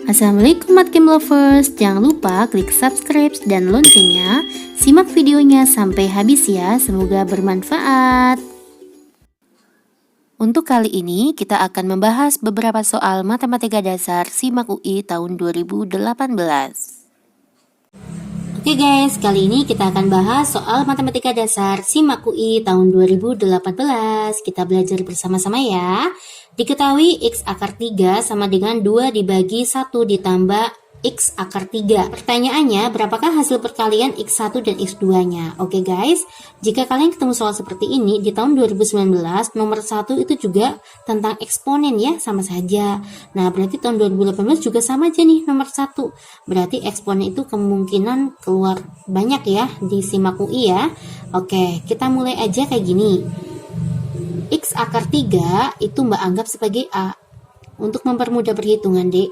Assalamualaikum Matkim Lovers, jangan lupa klik subscribe dan loncengnya. Simak videonya sampai habis ya, semoga bermanfaat. Untuk kali ini kita akan membahas beberapa soal matematika dasar SIMAK UI tahun 2018. Oke guys, kali ini kita akan bahas soal matematika dasar SIMAK UI tahun 2018. Kita belajar bersama-sama ya. Diketahui X akar 3 sama dengan 2 dibagi 1 ditambah X akar 3. Pertanyaannya, berapakah hasil perkalian X1 dan X2-nya? Oke guys, jika kalian ketemu soal seperti ini di tahun 2019, nomor 1 itu juga tentang eksponen ya, sama saja. Nah, berarti tahun 2018 juga sama aja nih nomor 1. Berarti eksponen itu kemungkinan keluar banyak ya di SIMAK UI ya. Oke, kita mulai aja kayak gini. X akar 3 itu Mbak anggap sebagai A. Untuk mempermudah perhitungan, Dek.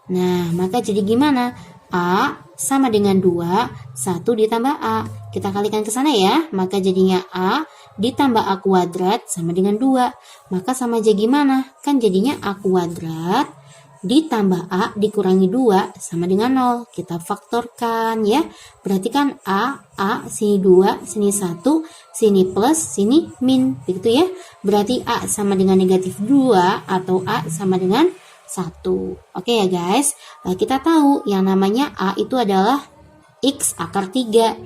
Nah, maka jadi gimana? A sama dengan 2, 1 ditambah A. Kita kalikan ke sana ya. Maka jadinya A ditambah A kuadrat sama dengan 2. Maka sama aja gimana? Kan jadinya A kuadrat ditambah A dikurangi 2 sama dengan 0. Kita faktorkan ya. Berarti kan A, sini 2, sini 1, sini plus, sini min. Begitu ya. Berarti A sama dengan negatif 2 atau A sama dengan 1. Oke ya guys. Nah, kita tahu yang namanya A itu adalah X akar 3.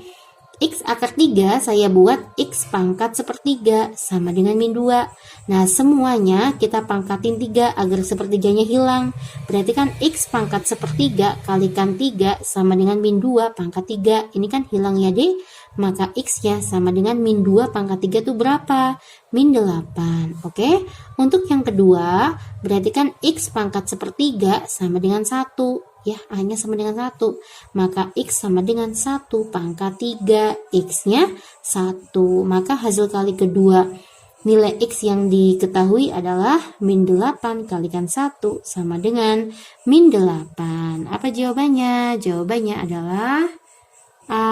X akar 3 saya buat X pangkat sepertiga sama dengan min 2. Nah, semuanya kita pangkatin 3 agar sepertiganya hilang. Berarti kan X pangkat sepertiga kalikan 3 sama dengan min 2 pangkat 3. Ini kan hilang ya deh. Maka X-nya sama dengan min 2 pangkat 3 itu berapa? Min 8. Oke. Untuk yang kedua, berarti kan X pangkat sepertiga sama dengan 1. Ya, A-nya sama dengan 1. Maka X sama dengan 1 pangkat 3. X-nya 1. Maka hasil kali kedua nilai X yang diketahui adalah min 8 kalikan 1 sama dengan min 8. Apa jawabannya? Jawabannya adalah A.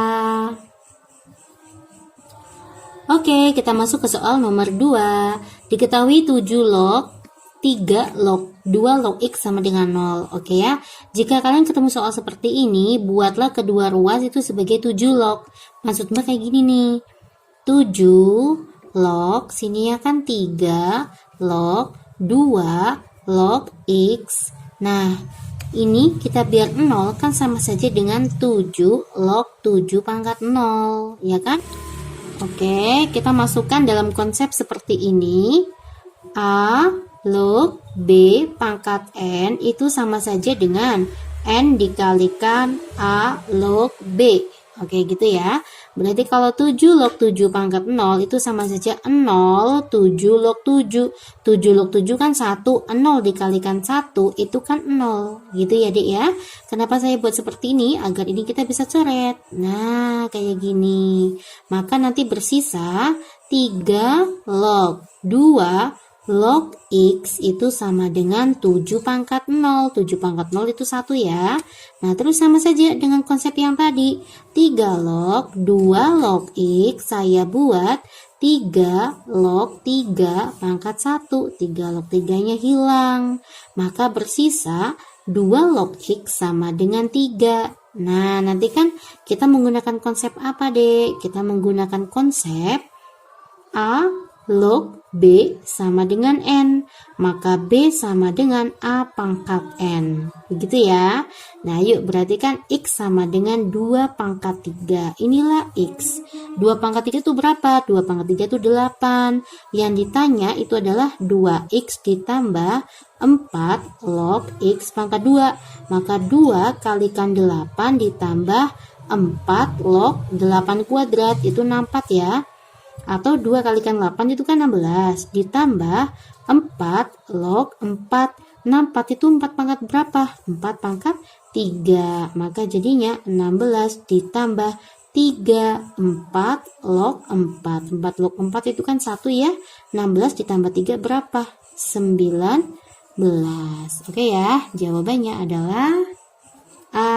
Oke, kita masuk ke soal nomor 2. Diketahui 7 log 3 log 2 log X sama dengan 0. Oke ya. Jika kalian ketemu soal seperti ini, buatlah kedua ruas itu sebagai 7 log. Maksud Mbak kayak gini nih. 7 log, sini ya kan 3 log 2 log X. Nah, ini kita biar 0 kan sama saja dengan 7 log 7 pangkat 0. Ya kan? Oke, kita masukkan dalam konsep seperti ini. A log B pangkat N itu sama saja dengan N dikalikan A log B. Oke, gitu ya. Berarti kalau 7 log 7 pangkat 0 itu sama saja 0, 7 log 7. 7 log 7 kan 1, 0 dikalikan 1 itu kan 0. Gitu ya, Dek ya. Kenapa saya buat seperti ini? Agar ini kita bisa coret. Nah, kayak gini. Maka nanti bersisa 3 log 2 log X itu sama dengan 7 pangkat 0. 7 pangkat 0 itu 1 ya. Nah, terus sama saja dengan konsep yang tadi. 3 log 2 log X saya buat 3 log 3 pangkat 1. 3 log 3-nya hilang. Maka bersisa 2 log X sama dengan 3. Nah, nanti kan kita menggunakan konsep apa, Dek? Kita menggunakan konsep A log B sama dengan N, maka B sama dengan A pangkat N. Begitu ya. Nah, yuk berarti kan X sama dengan 2 pangkat 3. Inilah X. 2 pangkat 3 itu berapa? 2 pangkat 3 itu 8. Yang ditanya itu adalah 2X ditambah 4 log X pangkat 2. Maka 2 kalikan 8 ditambah 4 log 8 kuadrat itu 64 ya. Atau 2 kalikan 8 itu kan 16 ditambah 4 log 4. 64 itu 4 pangkat berapa? 4 pangkat 3. Maka jadinya 16 ditambah 3, 4 log 4. 4 log 4 itu kan 1 ya. 16 ditambah 3 berapa? 19. Oke ya, jawabannya adalah A.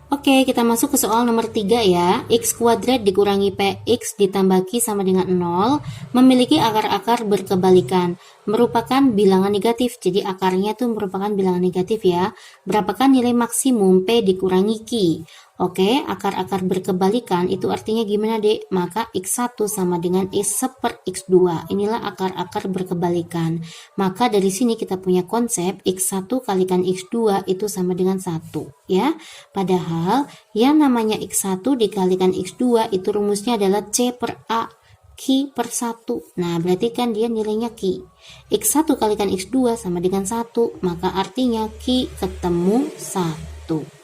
Oke, kita masuk ke soal nomor 3 ya. X kuadrat dikurangi Px ditambah Q sama dengan 0 memiliki akar-akar berkebalikan. Merupakan bilangan negatif. Jadi akarnya tuh merupakan bilangan negatif ya. Berapakah nilai maksimum P dikurangi Q? Oke, akar-akar berkebalikan itu artinya gimana, Dek? Maka X1 sama dengan X1/X2. Inilah akar-akar berkebalikan. Maka dari sini kita punya konsep X1 kalikan X2 itu sama dengan 1, ya. Padahal yang namanya X1 dikalikan X2 itu rumusnya adalah C per A. Q per 1. Nah, berarti kan dia nilainya Q. X1 kalikan X2 sama dengan 1, maka artinya Q ketemu 1.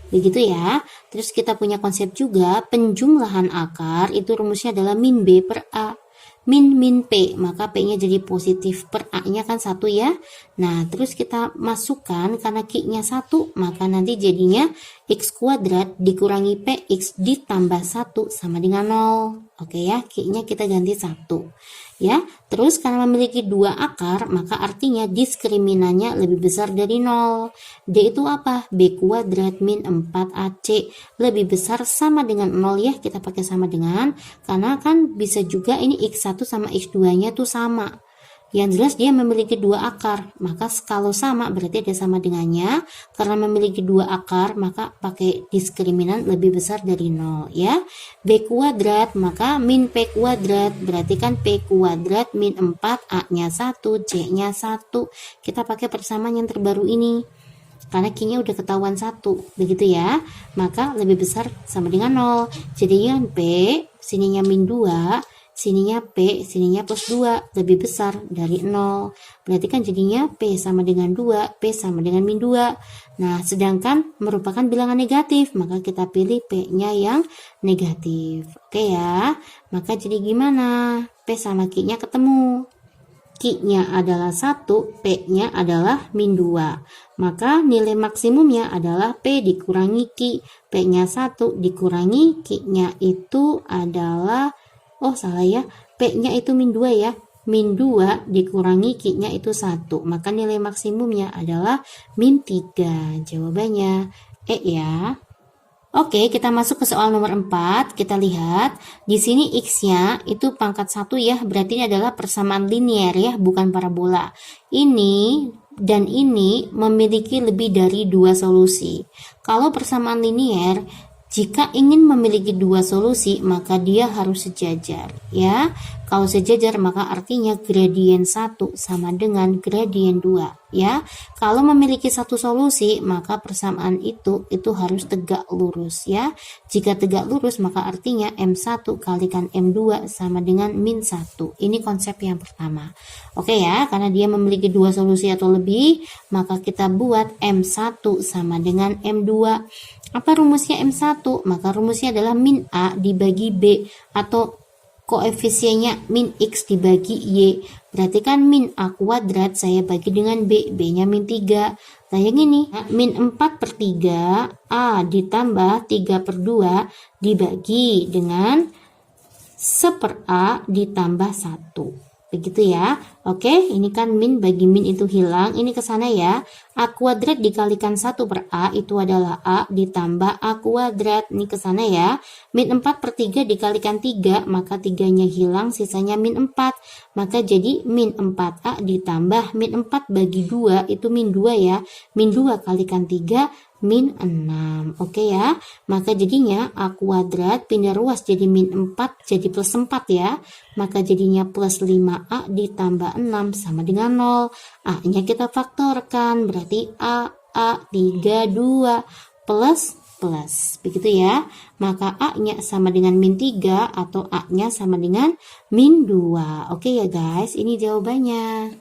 Begitu ya. Terus kita punya konsep juga penjumlahan akar itu rumusnya adalah min B per A. Min P, maka P-nya jadi positif per A-nya kan 1 ya. Nah, terus kita masukkan karena Q-nya 1, maka nanti jadinya X kuadrat dikurangi PX ditambah 1 sama dengan 0. Oke ya, Q-nya kita ganti 1. Ya, terus karena memiliki 2 akar, maka artinya diskriminannya lebih besar dari 0. D itu apa? B kuadrat min 4AC lebih besar sama dengan 0 ya, kita pakai sama dengan, karena kan bisa juga ini X1 sama X2 nya tuh sama. Yang jelas dia memiliki 2 akar, maka kalau sama berarti ada sama dengannya. Karena memiliki 2 akar, maka pakai diskriminan lebih besar dari 0 ya. B kuadrat, maka min P kuadrat, berarti kan P kuadrat min 4, A-nya 1, C-nya 1. Kita pakai persamaan yang terbaru ini. Karena Q-nya udah ketahuan 1, begitu ya. Maka lebih besar sama dengan 0. Jadinya P, sininya min 2, sininya P, sininya plus 2, lebih besar dari 0. Berarti kan jadinya P sama dengan 2, P sama dengan min 2. Nah, sedangkan merupakan bilangan negatif, maka kita pilih P-nya yang negatif. Oke ya. Maka jadi gimana? P sama Q-nya ketemu. Q-nya adalah 1, P-nya adalah min 2. Maka nilai maksimumnya adalah P dikurangi Q. P-nya 1 dikurangi Q-nya itu adalah, oh salah ya, P-nya itu min 2 ya. Min 2 dikurangi Q-nya itu 1. Maka nilai maksimumnya adalah min 3. Jawabannya E ya. Oke, kita masuk ke soal nomor 4. Kita lihat, di sini X-nya itu pangkat 1 ya, berarti ini adalah persamaan linier ya, bukan parabola. Ini dan ini memiliki lebih dari 2 solusi. Kalau persamaan linier, jika ingin memiliki 2 solusi, maka dia harus sejajar ya. Kalau sejajar maka artinya gradien 1 sama dengan gradien 2 ya. Kalau memiliki 1 solusi, maka persamaan itu harus tegak lurus ya. Jika tegak lurus maka artinya M1 kalikan M2 sama dengan min 1. Ini konsep yang pertama. Oke ya, karena dia memiliki 2 solusi atau lebih, maka kita buat M1 sama dengan M2. Apa rumusnya M1? Maka rumusnya adalah min A dibagi B, atau koefisiennya min X dibagi Y. Berarti kan min A kuadrat saya bagi dengan B, B-nya min 3. Nah yang ini, min 4/3 A ditambah 3/2 dibagi dengan 1/A ditambah 1. Begitu ya. Oke, ini kan min bagi min itu hilang, ini ke sana ya. A kuadrat dikalikan 1/A itu adalah A ditambah A kuadrat, ini ke sana ya. Min 4/3 dikalikan 3, maka 3-nya hilang, sisanya min 4. Maka jadi min 4A ditambah min 4 bagi 2 itu min 2 ya. Min 2 kalikan 3 min 6. Oke ya. Maka jadinya A kuadrat pindah ruas jadi min 4 jadi plus 4 ya. Maka jadinya plus 5A ditambah 6 sama dengan 0. A-nya kita faktorkan, berarti A 32 plus. Begitu ya. Maka A-nya sama dengan min 3 atau A-nya sama dengan min 2. Oke ya guys, ini jawabannya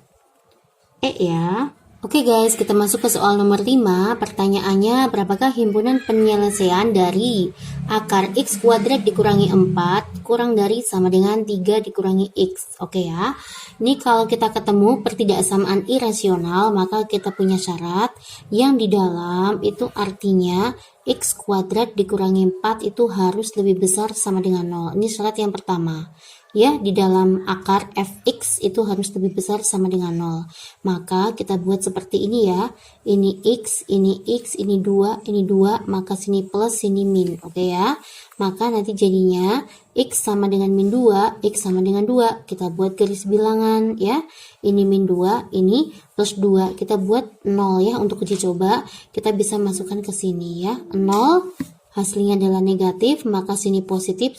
E ya. Oke guys, kita masuk ke soal nomor 5. Pertanyaannya, berapakah himpunan penyelesaian dari akar X kuadrat dikurangi 4 kurang dari sama dengan 3 dikurangi X. Oke ya. Ini kalau kita ketemu pertidaksamaan irasional, maka kita punya syarat yang di dalam itu artinya X kuadrat dikurangi 4 itu harus lebih besar sama dengan 0. Ini syarat yang pertama. ya di dalam akar fx itu harus lebih besar sama dengan 0. Maka kita buat seperti ini ya. Ini x, ini 2, maka sini plus, sini min. Oke ya. Maka nanti jadinya x sama dengan min 2, x sama dengan 2. Kita buat garis bilangan ya. Ini min 2, ini plus 2. Kita buat 0 ya untuk uji coba. Kita bisa masukkan ke sini ya. 0 hasilnya adalah negatif, maka sini positif,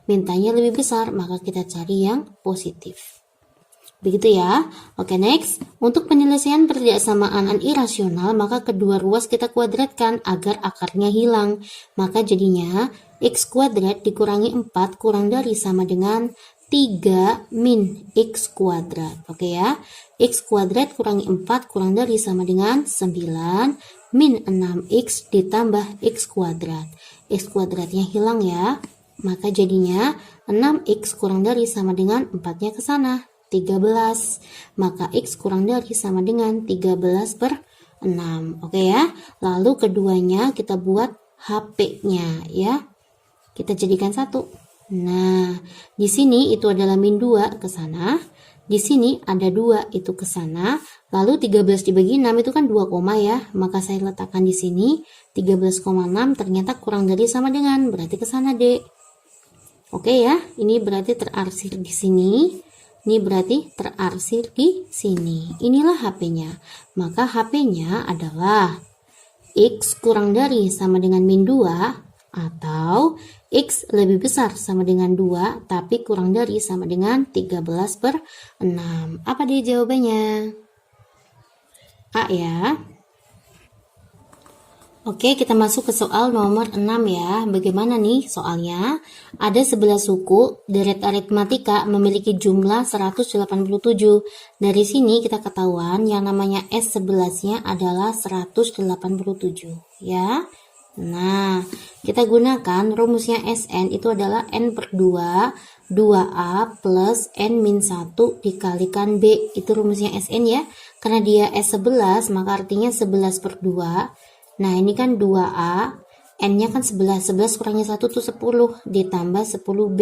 mintanya lebih besar, maka kita cari yang positif. Begitu ya. Oke, next. Untuk penyelesaian perjaksamaan irasional, maka kedua ruas kita kuadratkan agar akarnya hilang. Maka jadinya x kuadrat dikurangi 4 kurang dari sama dengan 3 min x kuadrat. Oke ya. X kuadrat kurangi 4 kurang dari sama dengan 9 min 6x ditambah x kuadrat. X kuadratnya hilang ya. Maka jadinya 6x kurang dari sama dengan 4-nya ke sana, 13. Maka x kurang dari sama dengan 13 per 6. Oke ya. Lalu keduanya kita buat HP-nya ya. Kita jadikan 1. Nah, di sini itu adalah min 2 ke sana. Di sini ada 2 itu ke sana. Lalu 13 dibagi 6 itu kan 2 koma ya. Maka saya letakkan di sini 13,6 ternyata kurang dari sama dengan, berarti ke sana Dek. Oke ya, ini berarti terarsir di sini. Ini berarti terarsir di sini. Inilah HP-nya. Maka HP-nya adalah x kurang dari sama dengan min 2 atau x lebih besar sama dengan 2 tapi kurang dari sama dengan 13 per 6. Apa dia jawabannya? A ya. Oke, kita masuk ke soal nomor 6 ya. Bagaimana nih soalnya? Ada 11 suku, deret aritmatika memiliki jumlah 187. Dari sini kita ketahuan yang namanya S11-nya adalah 187 ya. Nah, kita gunakan rumusnya Sn itu adalah n per 2, 2a plus n min 1 dikalikan b. Itu rumusnya Sn ya. Karena dia S11, maka artinya 11 per 2. Nah, ini kan 2a, n-nya kan 11. 11 kurangi 1 itu 10, ditambah 10b.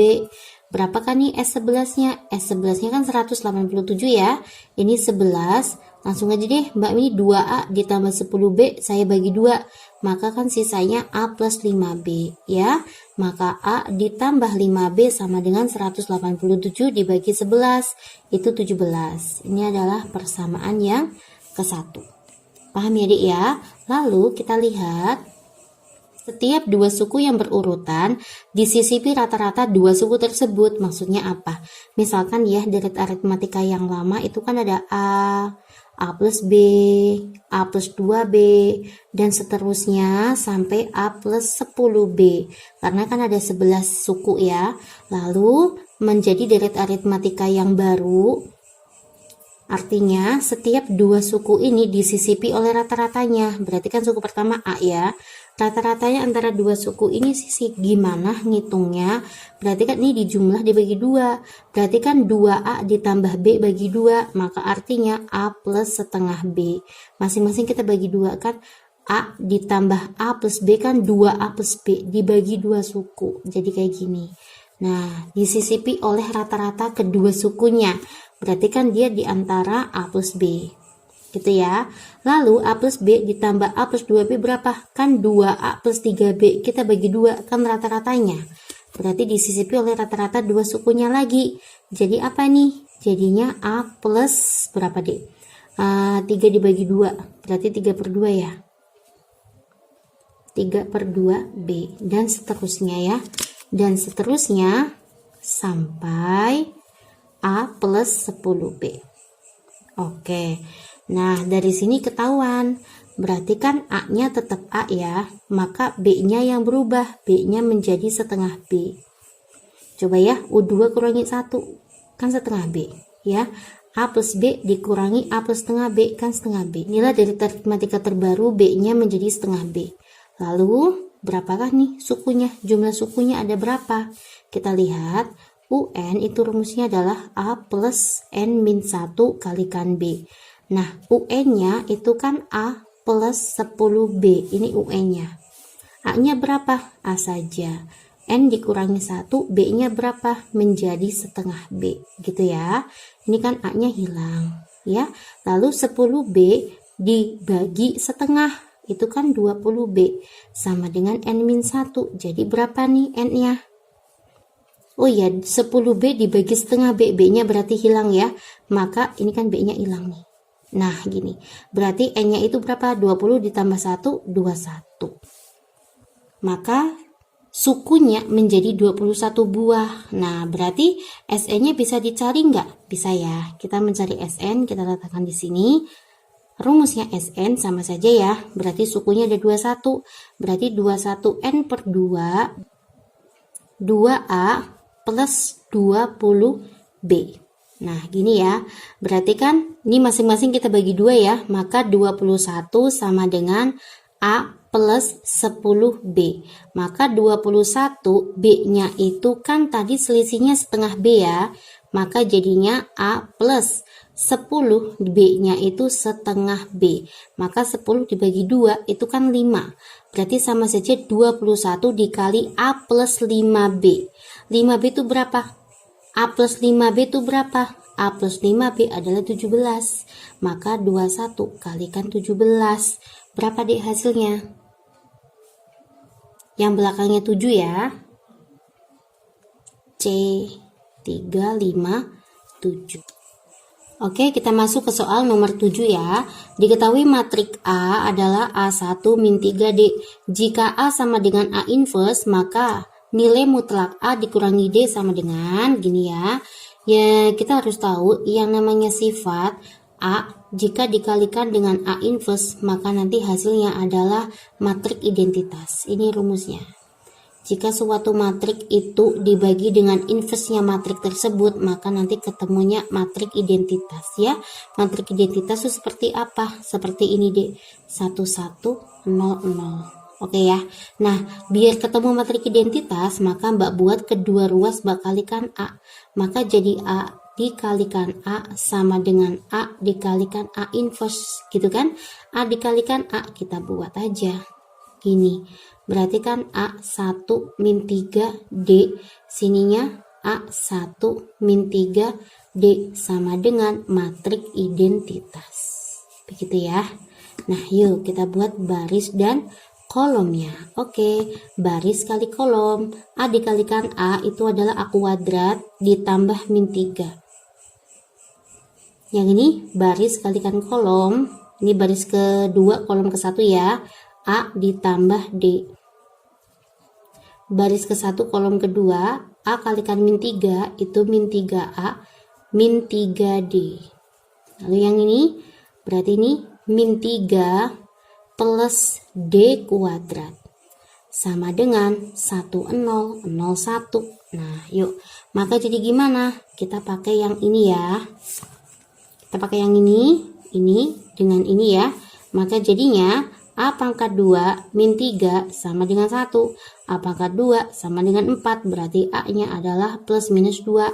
Berapa kan nih S11-nya? S11-nya kan 187 ya. Ini 11. Langsung aja deh, Mbak, ini 2a ditambah 10b, saya bagi 2. Maka kan sisanya a plus 5b ya. Maka a ditambah 5b sama dengan 187 dibagi 11. Itu 17. Ini adalah persamaan yang ke-1. Paham ya Dik ya? Lalu kita lihat setiap dua suku yang berurutan disisipi rata-rata dua suku tersebut. Maksudnya apa? Misalkan ya deret aritmatika yang lama itu kan ada A plus B, A plus 2B, dan seterusnya sampai A plus 10B. Karena kan ada 11 suku ya. Lalu menjadi deret aritmatika yang baru, artinya setiap dua suku ini disisipi oleh rata-ratanya. Berarti kan suku pertama A ya. Rata-ratanya antara dua suku ini sisi. Gimana ngitungnya? Berarti kan ini dijumlah dibagi 2. Berarti kan 2A ditambah B bagi 2. Maka artinya A plus setengah B. Masing-masing kita bagi 2 kan. A ditambah A plus B kan 2A plus B dibagi 2 suku. Jadi kayak gini. Nah, disisipi oleh rata-rata kedua sukunya. Berarti kan dia di antara A plus B. Gitu ya. Lalu A plus B ditambah A plus 2B berapa? Kan 2A plus 3B. Kita bagi 2 kan rata-ratanya. Berarti disisipi oleh rata-rata dua sukunya lagi. Jadi apa nih? Jadinya A plus berapa deh? 3 dibagi 2. Berarti 3 per 2 ya. 3 per 2B. Dan seterusnya ya. Dan seterusnya sampai A plus 10B. Oke. Nah, dari sini ketahuan. Berarti kan A-nya tetap A ya. Maka B-nya yang berubah. B-nya menjadi setengah B. Coba ya, U2 kurangi 1. Kan setengah B. Ya. A plus B dikurangi A plus setengah B. Kan setengah B. Inilah dari aritmatika terbaru. B-nya menjadi setengah B. Lalu, berapakah nih sukunya? Jumlah sukunya ada berapa? Kita lihat. UN itu rumusnya adalah A plus N min 1 kalikan B. Nah, UN-nya itu kan A plus 10B. Ini UN-nya. A-nya berapa? A saja. N dikurangi 1, B-nya berapa? Menjadi setengah B, gitu ya. Ini kan A-nya hilang, ya. Lalu 10B dibagi setengah, itu kan 20B, sama dengan N-1. Jadi berapa nih N-nya? Oh ya, 10B dibagi setengah B, B-nya berarti hilang ya. Maka ini kan B-nya hilang nih. Nah, gini. Berarti N-nya itu berapa? 20 ditambah 1, 21. Maka sukunya menjadi 21 buah. Nah, berarti SN-nya bisa dicari nggak? Bisa ya. Kita mencari SN, kita letakkan di sini. Rumusnya SN sama saja ya. Berarti sukunya ada 21. Berarti 21N per 2, 2A plus 20B. Nah, gini ya. Berarti kan ini masing-masing kita bagi 2 ya. Maka 21 sama dengan A plus 10B. Maka 21 B-nya itu kan tadi selisihnya setengah B ya. Maka jadinya A plus 10 B-nya itu setengah B. Maka 10 dibagi 2 itu kan 5. Berarti sama saja 21 dikali A plus 5B. 5B itu berapa? A plus 5B itu berapa? A plus 5B adalah 17. Maka 21 kalikan 17. Berapa deh hasilnya? Yang belakangnya 7 ya. C 3, 5, 7. Oke, kita masuk ke soal nomor 7 ya. Diketahui matrik A adalah A1 min 3D. Jika A sama dengan A inverse, maka nilai mutlak A dikurangi D sama dengan gini ya. Ya, kita harus tahu yang namanya sifat A jika dikalikan dengan A inverse, maka nanti hasilnya adalah matrik identitas. Ini rumusnya. Jika suatu matrik itu dibagi dengan inverse-nya matrik tersebut, maka nanti ketemunya matrik identitas ya. Matrik identitas itu seperti apa? Seperti ini deh. 1, 1, 0, 0. Oke ya. Nah, biar ketemu matrik identitas, maka Mbak buat kedua ruas Mbak kalikan A. Maka jadi A dikalikan A sama dengan A dikalikan A inverse, gitu kan? A dikalikan A kita buat aja gini. Berarti kan A1 min 3D, sininya A1 min 3D sama dengan matrik identitas. Begitu ya. Nah, yuk kita buat baris dan kolomnya. Oke, baris kali kolom. A dikalikan A itu adalah A kuadrat ditambah min 3. Yang ini baris kalikan kolom. Ini baris kedua kolom ke 1 ya. A ditambah D. Baris ke 1 kolom kedua, A kalikan min 3 itu min 3A min 3D. Lalu yang ini berarti ini min 3 plus D kuadrat sama dengan 1001. Nah, yuk. Maka jadi gimana? Kita pakai yang ini ya. Kita pakai yang ini dengan ini ya. Maka jadinya A pangkat 2 min 3 sama dengan 1. A pangkat 2 sama dengan 4. Berarti A-nya adalah plus minus 2.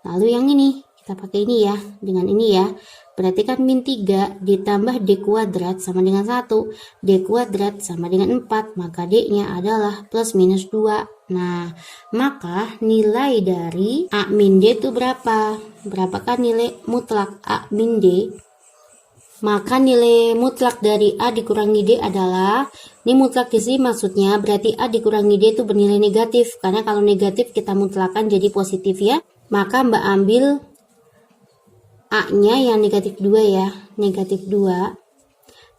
Lalu yang ini, kita pakai ini ya. Dengan ini ya. Berarti kan min 3 ditambah D kuadrat sama dengan 1. D kuadrat sama dengan 4. Maka D-nya adalah plus minus 2. Nah, maka nilai dari A min D itu berapa? Berapakah nilai mutlak A min D? Maka nilai mutlak dari A dikurangi D adalah, ini mutlak di sini maksudnya berarti A dikurangi D itu bernilai negatif. Karena kalau negatif kita mutlakkan jadi positif ya. Maka Mbak ambil A-nya yang negatif 2 ya. Negatif 2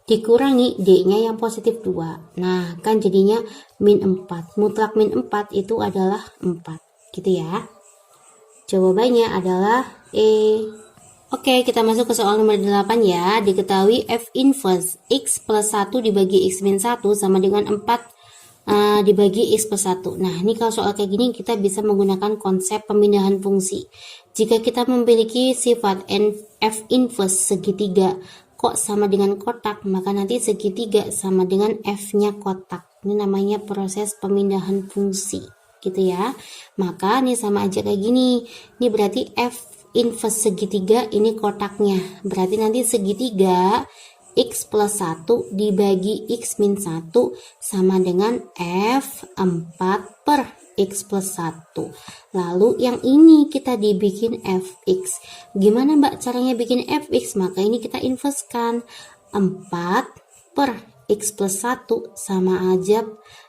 dikurangi D-nya yang positif 2. Nah, kan jadinya min 4. Mutlak min 4 itu adalah 4. Gitu ya. Jawabannya adalah E. Oke, kita masuk ke soal nomor 8 ya. Diketahui F inverse X plus 1 dibagi X min 1 sama dengan 4 dibagi X plus 1. Nah, ini kalau soal kayak gini kita bisa menggunakan konsep pemindahan fungsi. Jika kita memiliki sifat F inverse segitiga kok sama dengan kotak, maka nanti segitiga sama dengan F-nya kotak. Ini namanya proses pemindahan fungsi, gitu ya. Maka ini sama aja kayak gini. Ini berarti F inverse segitiga ini kotaknya. Berarti nanti segitiga X plus 1 dibagi X min 1 sama dengan F 4 per x plus 1. Lalu yang ini kita dibikin fx. Gimana Mbak caranya bikin fx? Maka ini kita inverskan. 4 per x plus 1 sama aja,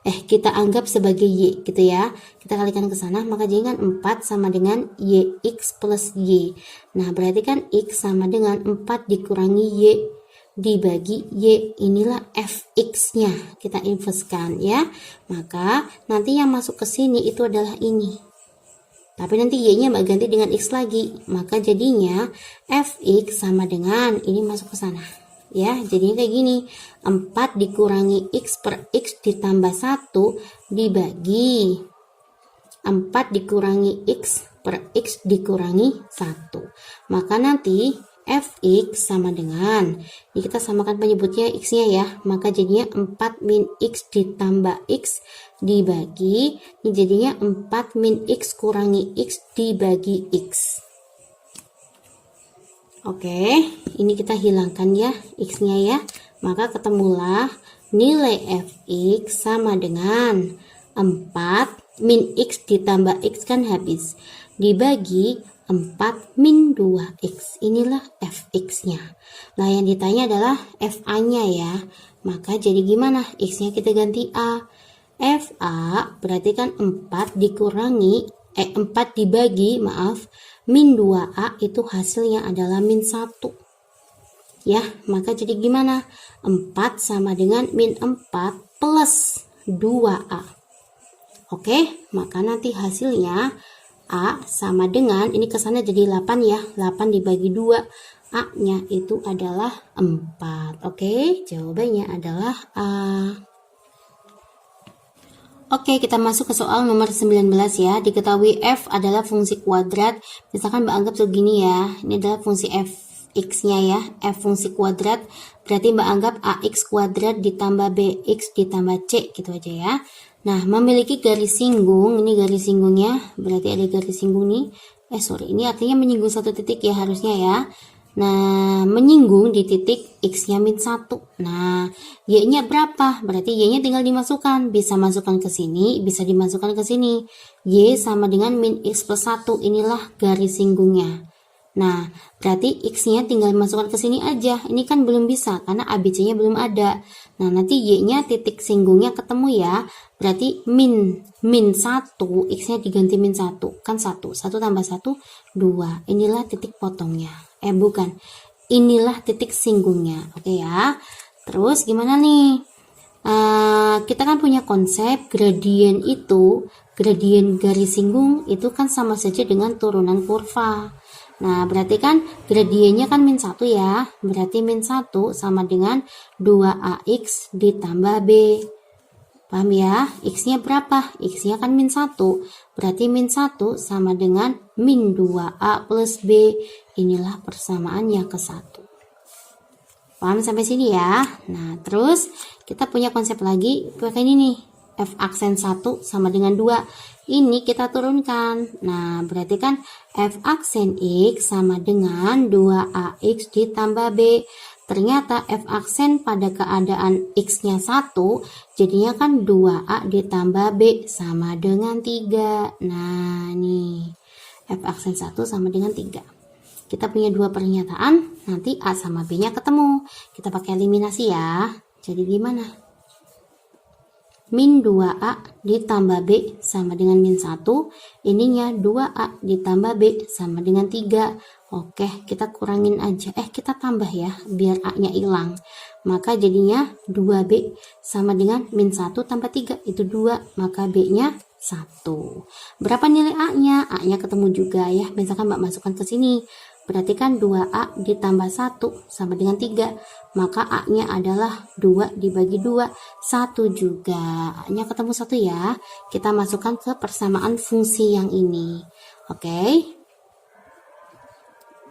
kita anggap sebagai y gitu ya. Kita kalikan ke sana, maka jadi kan 4 sama dengan yx plus y. Nah, berarti kan x sama dengan 4 dikurangi y dibagi y, inilah fx-nya kita inverskan ya. Maka nanti yang masuk ke sini itu adalah ini. Tapi nanti y-nya Mbak ganti dengan x lagi. Maka jadinya fx sama dengan ini masuk ke sana. Ya, jadinya kayak gini. 4 dikurangi x per x ditambah 1 dibagi 4 dikurangi x per x dikurangi 1. Maka nanti fx sama dengan, ini kita samakan penyebutnya x-nya ya, maka jadinya 4 min x ditambah x dibagi, ini jadinya 4 min x kurangi x dibagi x. Oke, ini kita hilangkan ya x-nya ya, maka ketemulah nilai fx sama dengan 4 min x ditambah x kan habis, dibagi 4 min 2x, inilah fx-nya. Nah, yang ditanya adalah fa-nya ya. Maka jadi gimana? X-nya kita ganti a. Fa berarti kan 4 dikurangi 4 dibagi min 2a itu hasilnya adalah min 1. Ya, maka jadi gimana? 4 sama dengan min 4 plus 2a. Oke, maka nanti hasilnya A sama dengan, ini kesana jadi 8 ya, 8 dibagi 2, A nya itu adalah 4. Oke, jawabannya adalah A. Oke, kita masuk ke soal nomor 19 ya. Diketahui f adalah fungsi kuadrat, misalkan Mbak anggap segini ya, ini adalah fungsi fx nya ya, f fungsi kuadrat, berarti Mbak anggap ax kuadrat ditambah bx ditambah c gitu aja ya. Nah, memiliki garis singgung, ini garis singgungnya, berarti ada garis singgung nih. Ini artinya menyinggung satu titik ya harusnya ya. Nah, menyinggung di titik x-nya min 1. Nah, y-nya berapa? Berarti y-nya tinggal dimasukkan, bisa masukkan ke sini, bisa dimasukkan ke sini. Y sama dengan min x plus 1, inilah garis singgungnya. Nah, berarti x-nya tinggal dimasukkan ke sini aja. Ini kan belum bisa karena ABC-nya belum ada. Nah, nanti y-nya titik singgungnya ketemu ya. Berarti min 1, x-nya diganti min 1. Kan 1 tambah 1, 2. Inilah titik potongnya. Bukan. Inilah titik singgungnya. Oke ya. Terus gimana nih? Kita kan punya konsep gradien itu, gradien garis singgung itu kan sama saja dengan turunan kurva. Nah, berarti kan gradiennya kan min 1 ya. Berarti min 1 sama dengan 2ax ditambah b. Paham ya? X-nya berapa? X-nya kan min 1. Berarti min 1 sama dengan min 2a plus b. Inilah persamaannya ke 1. Paham sampai sini ya? Nah, terus kita punya konsep lagi pakai ini nih. F aksen 1 sama dengan 2. Ini kita turunkan. Nah, berarti kan F aksen X sama dengan 2AX ditambah B. Ternyata F aksen pada keadaan X-nya 1, jadinya kan 2A ditambah B sama dengan 3. Nah, nih. F aksen 1 sama dengan 3. Kita punya dua pernyataan, nanti A sama B-nya ketemu. Kita pakai eliminasi ya. Jadi gimana? Min 2A ditambah B sama dengan min 1. Ininya 2A ditambah B sama dengan 3. Oke, kita kurangin aja. Kita tambah ya, biar A-nya hilang. Maka jadinya 2B sama dengan min 1 tambah 3. Itu 2, maka B-nya 1. Berapa nilai A-nya? A-nya ketemu juga ya. Misalkan Mbak masukkan ke sini. Berarti kan 2A ditambah 1 sama dengan 3. Maka A-nya adalah 2 dibagi 2. 1 juga. A-nya ketemu 1 ya. Kita masukkan ke persamaan fungsi yang ini. Oke.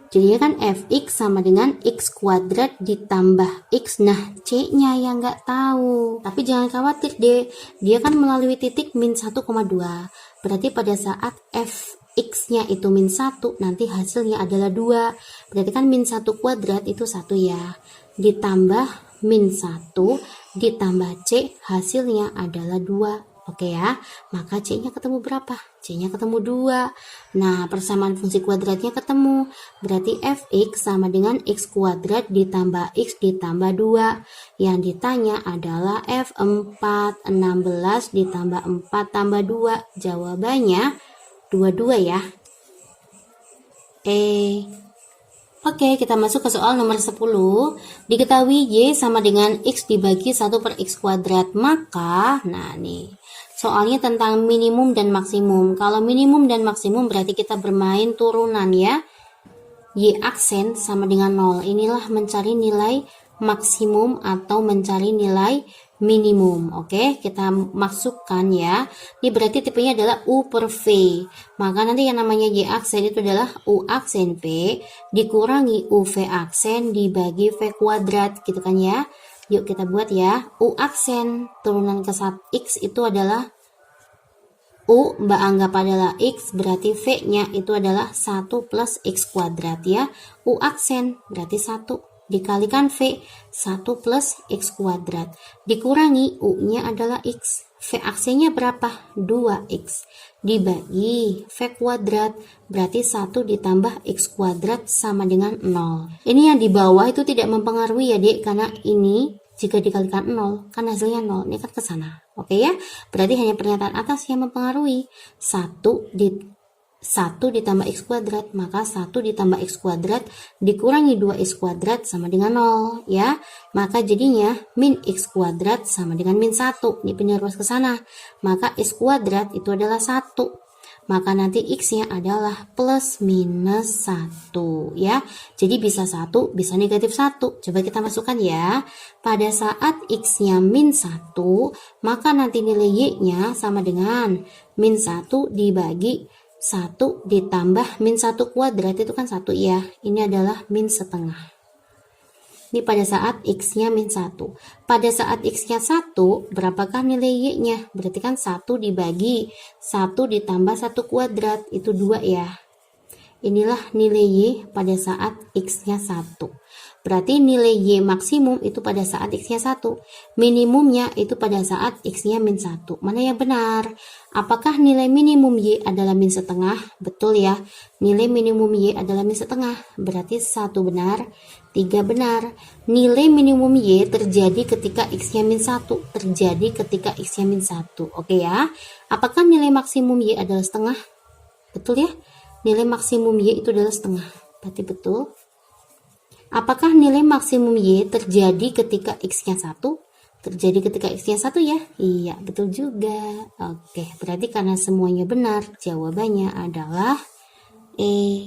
Jadi kan fx sama dengan x kuadrat ditambah x. Nah, c-nya yang nggak tahu. Tapi jangan khawatir deh. Dia kan melalui titik min 1,2. Berarti pada saat x-nya itu min 1, nanti hasilnya adalah 2. Berarti kan min 1 kuadrat itu 1 ya. Ditambah min 1 ditambah c, hasilnya adalah 2. Oke ya, maka C-nya ketemu berapa? C-nya ketemu 2. Nah, persamaan fungsi kuadratnya ketemu. Berarti fx sama dengan x kuadrat ditambah x ditambah 2. Yang ditanya adalah F4, 16 ditambah 4 tambah 2. Jawabannya 22 ya. Oke, kita masuk ke soal nomor 10. Diketahui Y sama dengan X dibagi 1 per X kuadrat. Maka, nah nih, soalnya tentang minimum dan maksimum. Kalau minimum dan maksimum berarti kita bermain turunan ya. Y aksen sama dengan 0. Inilah mencari nilai maksimum atau mencari nilai minimum. Oke, kita masukkan ya. Ini berarti tipenya adalah U per V. Maka nanti yang namanya Y aksen itu adalah U aksen V dikurangi UV aksen dibagi V kuadrat gitu kan ya. Yuk kita buat ya. U aksen turunan ke X itu adalah U, Mbak anggap adalah X, berarti V-nya itu adalah 1 plus X kuadrat ya. U aksen berarti 1. Dikalikan V, 1 plus X kuadrat. Dikurangi U-nya adalah X. V aksennya berapa? 2X. Dibagi V kuadrat, berarti 1 ditambah X kuadrat sama dengan 0. Ini yang di bawah itu tidak mempengaruhi ya dek, karena ini jika dikalikan 0, kan hasilnya 0, ini kan ke sana. Oke ya, berarti hanya pernyataan atas yang mempengaruhi. 1 ditambah X kuadrat, maka 1 ditambah X kuadrat dikurangi 2X kuadrat sama dengan 0 ya. Maka jadinya min X kuadrat sama dengan min 1. Ini pindah ruas ke sana. Maka X kuadrat itu adalah 1. Maka nanti X-nya adalah plus minus 1 ya. Jadi bisa 1, bisa negatif 1. Coba kita masukkan ya. Pada saat X-nya min 1, maka nanti nilai Y-nya sama dengan min 1 dibagi 1 ditambah min 1 kuadrat itu kan 1 ya. Ini adalah min setengah. Ini pada saat X-nya min 1. Pada saat X-nya 1, berapakah nilai Y-nya? Berarti kan 1 dibagi 1 ditambah 1 kuadrat, itu 2 ya. Inilah nilai Y pada saat X-nya 1. Berarti nilai Y maksimum itu pada saat X-nya 1. Minimumnya itu pada saat X-nya min 1. Mana yang benar? Apakah nilai minimum Y adalah min setengah? Betul ya. Nilai minimum Y adalah min setengah. Berarti 1 benar, 3 benar. Nilai minimum Y terjadi ketika X-nya min 1. Terjadi ketika X-nya min 1. Oke ya. Apakah nilai maksimum Y adalah setengah? Betul ya. Nilai maksimum Y itu adalah setengah. Berarti betul. Apakah nilai maksimum Y terjadi ketika X-nya 1? Terjadi ketika X-nya 1 ya? Iya, betul juga. Oke, berarti karena semuanya benar, jawabannya adalah E.